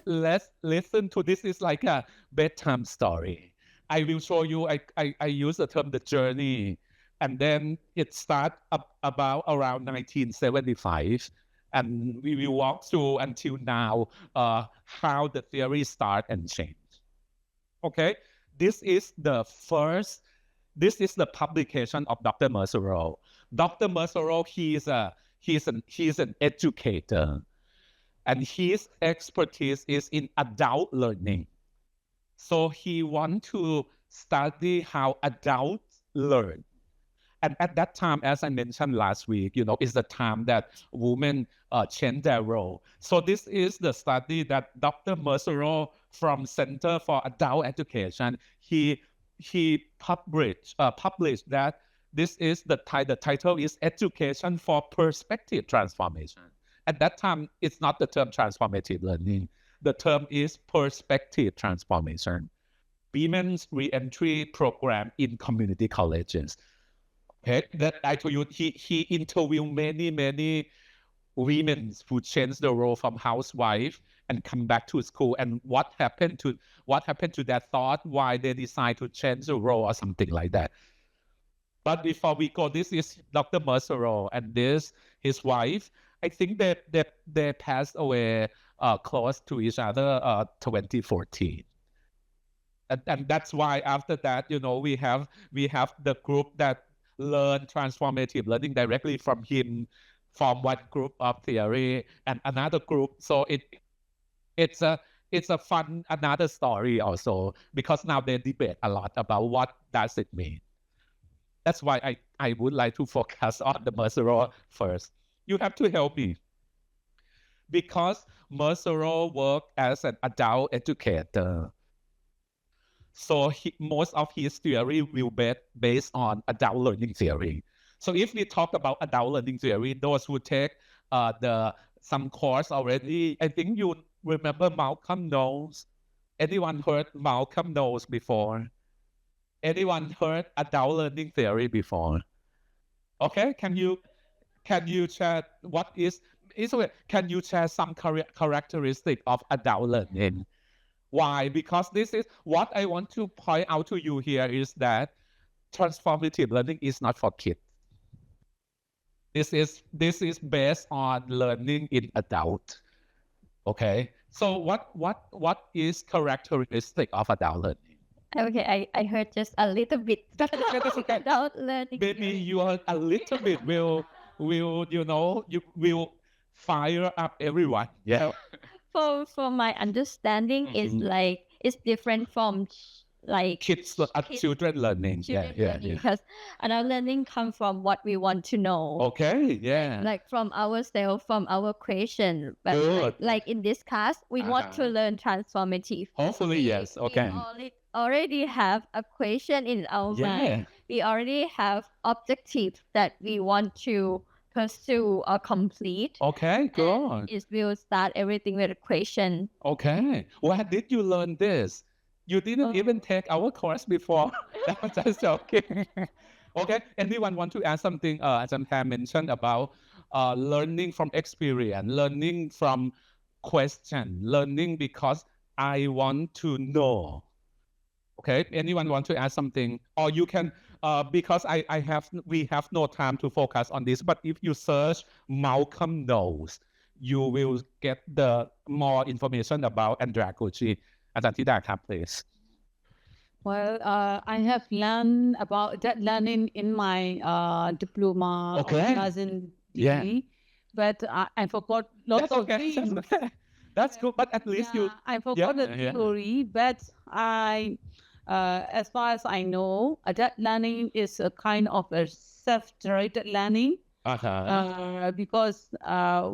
let's listen to this is like a bedtime story. I will show you. I use the term the journey, and then it starts about around 1975, and we will walk through until now how the theory start and change. Okay, this is the publication of Dr. Mersereau. Dr. Mersereau, he's an educator, and his expertise is in adult learning. So he wants to study how adults learn. And at that time, as I mentioned last week, is the time that women change their role. So this is the study that Dr. Mersereau from Center for Adult Education, he published that this is the title is Education for Perspective Transformation. At that time, it's not the term transformative learning. The term is perspective transformation. Women's Reentry Program in Community Colleges. Okay, that I told you, he interviewed many women who changed the role from housewife and come back to school, and what happened to their thought, why they decide to change the role or something like that. But before we go, this is Dr. Mersereau and this his wife. I think that they passed away close to each other 2014. And that's why after that, we have the group that learn transformative learning directly from him, from one group of theory and another group. So it's a fun another story also, because now they debate a lot about what does it mean. That's why I would like to focus on the Mersereau first. You have to help me, because Mersereau worked as an adult educator. So most of his theory will be based on adult learning theory. So if we talk about adult learning theory, those who take some course already, I think you remember Malcolm Knowles. Anyone heard Malcolm Knowles before? Anyone heard adult learning theory before? Okay, can you share what is can you share some characteristic of adult learning? Why? Because this is what I want to point out to you here is that transformative learning is not for kids. This is based on learning in adult. Okay. So what is characteristic of adult learning? Okay, I heard just a little bit. That's okay. Adult learning. Maybe you are a little bit will you will fire up everyone. Yeah. For my understanding, it's different from kids children learning. Because adult learning comes from what we want to know. Okay, yeah. Like from ourselves, from our question. But like in this class, we want to learn transformative. Hopefully, yes. Okay. We already have a question in our mind. We already have objectives that we want to pursue or complete. Okay, good. It will start everything with a question. Okay. Where did you learn this? You didn't even take our course before. That was just joking. Okay. Anyone want to add something? As I mentioned about learning from experience, learning from question, learning because I want to know. Okay. Anyone want to add something? Or you can, because we have no time to focus on this, but if you search Malcolm Knowles, you will get the more information about andragogy. อาจารย์ธิดาครับ please. Well, I have learned about that learning in my diploma in degree, but I forgot lots of things. That's good, but at least I forgot the theory, but as far as I know, that learning is a kind of a self-directed learning. Because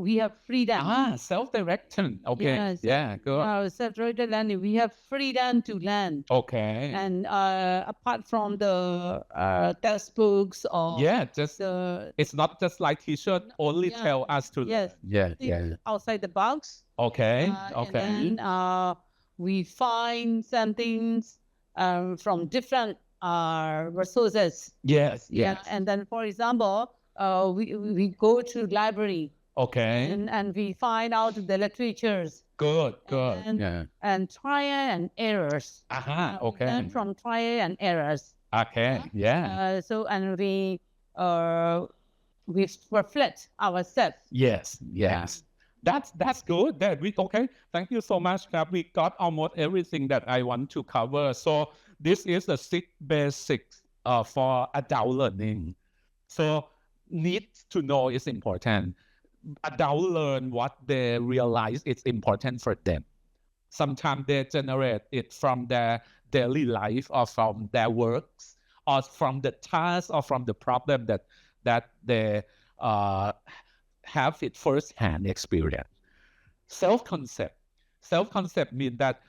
we have freedom. Self-direction. Okay. Yes. Yeah, good. Self-directed learning. We have freedom to learn. Okay. And apart from the textbooks or it's not just like teacher only tell us to outside the box. Okay. Okay. And then we find some things from different resources. Yes. And then, for example, we go to library. Okay. And we find out the literatures. Good. And- Yeah. and trial and errors. Aha. We Okay. learn from trial and errors. Okay. Yeah. So and we reflect ourselves. Yes. That's good. Okay. Thank you so much, Krab. We got almost everything that I want to cover. So this is the 6 basics for adult learning. So need to know is important. Adults learn what they realize is important for them. Sometimes they generate it from their daily life or from their works or from the tasks or from the problem that they have it first-hand experience. Self-concept means that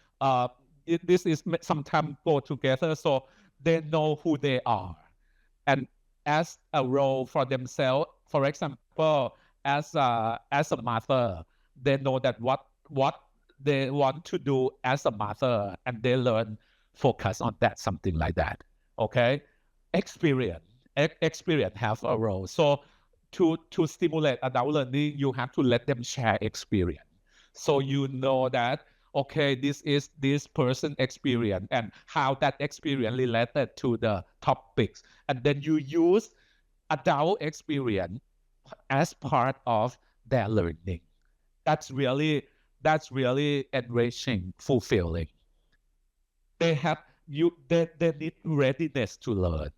this is sometimes go together, so they know who they are and as a role for themselves. For example, as a mother, they know that what they want to do as a mother, and they learn focus on that, something like that. Okay, experience have a role. So to stimulate adult learning, you have to let them share experience. So you know that, okay, this is this person experience and how that experience related to the topics. And then you use adult experience as part of their learning. That's really enriching, fulfilling. They need readiness to learn.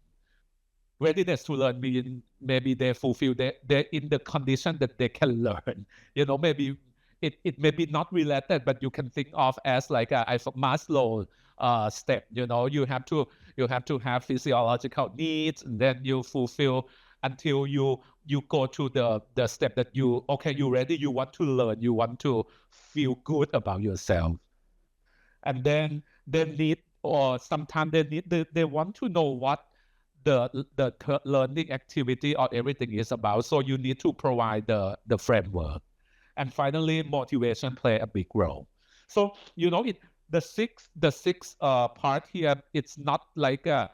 Readiness to learn means maybe they fulfill, they're in the condition that they can learn. Maybe it may be not related, but you can think of as like a Maslow step. You have to have physiological needs, and then you fulfill until you go to the step that you're ready, you want to learn, you want to feel good about yourself. And then they need, or sometimes they want to know what the learning activity or everything is about. So you need to provide the framework. And finally, motivation play a big role. So the six part here, it's not like a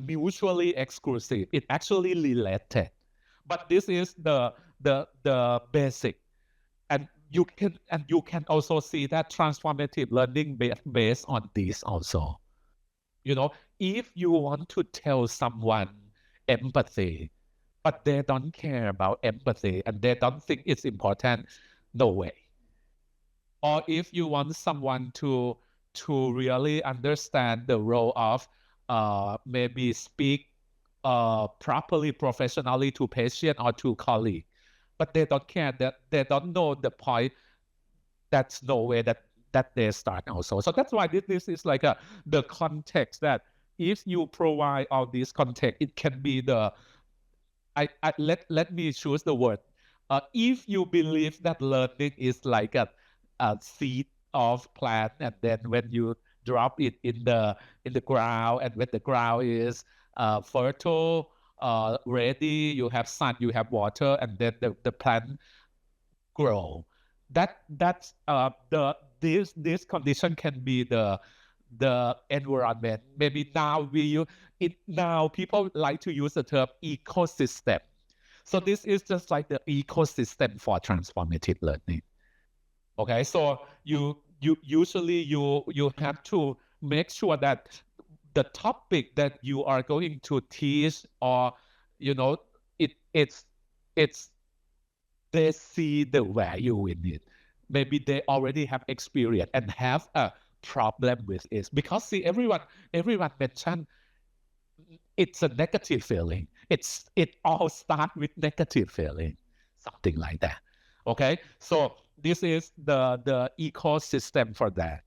mutually exclusive. It's actually related. But this is the basic. And you can also see that transformative learning based on this also. If you want to tell someone empathy, but they don't care about empathy and they don't think it's important, no way. Or if you want someone to really understand the role of maybe speak properly, professionally to patient or to colleague, but they don't care, that they don't know the point, that's no way that they start also. So that's why this is like the context, that if you provide all this context, it can be let me choose the word. If you believe that learning is like a seed of plant, and then when you drop it in the ground, and when the ground is fertile, ready, you have sun, you have water, and then the plant grow. That's this condition can be the environment. Maybe now people like to use the term ecosystem. So this is just like the ecosystem for transformative learning. Okay, so you usually you have to make sure that the topic that you are going to teach, or it's they see the value in it. Maybe they already have experience and have a problem with it, because see, everyone mentioned it's a negative feeling. It all starts with negative feeling, something like that. Okay, so this is the ecosystem for that.